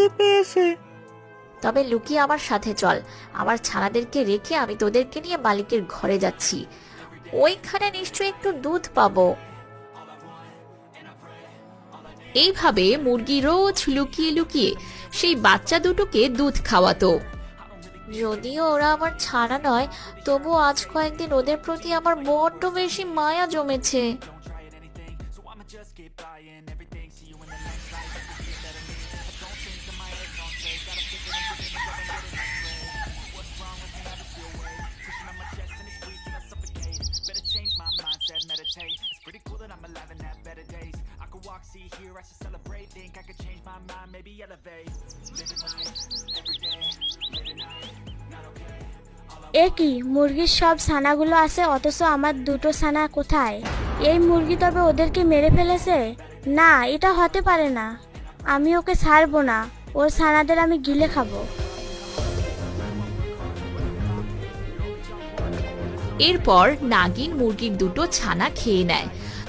খিদে পেয়েছে। তবে লুকিয়ে আমার সাথে চল, আমার ছানাদেরকে রেখে আমি তোদেরকে নিয়ে মালিকের ঘরে যাচ্ছি, ওইখানে নিশ্চয়ই একটু দুধ পাবো। এইভাবে মুরগি রোজ লুকিয়ে লুকিয়ে সেই বাচ্চা দুটোকে দুধ খাওয়াতো। যদিও ওরা আমার ছানা নয়, তবু আজ কয়েকদিন ওদের প্রতি আমার বড্ড বেশি মায়া জমেছে। এ কি, মুরগির সব ছানাগুলো আছে অথচ আমার দুটো ছানা কোথায়? এই মুরগি তবে ওদেরকে মেরে ফেলেছে? না, এটা হতে পারে না। আমি ওকে ছাড়বো না, ওর ছানাদের আমি গিলে খাবো। এরপর নাগিন মুরগির দুটো ছানা খেয়ে নেয়।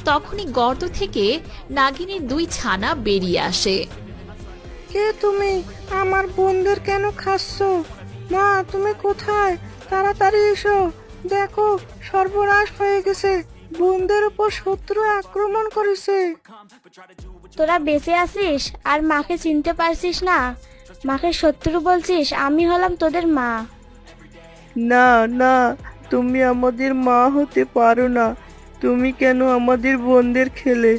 তখনই গর্ত থেকে নাগিনের দুই ছানা বেরিয়ে আসে। কে তুমি? আমার বোনদের কেন খাচ্ছ? মা, তুমি কোথায়? তাড়াতাড়ি এসো, দেখো সর্বনাশ হয়ে গেছে, বোনদের উপর শত্রু আক্রমণ করেছে। তোরা বেঁচে আছিস আর মাকে চিনতে পারছিস না? মাকে শত্রু বলছিস? আমি হলাম তোদের মা। না না, তুমি আমাদের মা হতে পারো না। তুমি কেন আমাদের বোনদের খেলে?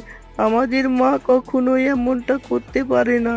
আমাদের মা কখনোই এমনটা করতে পারে না।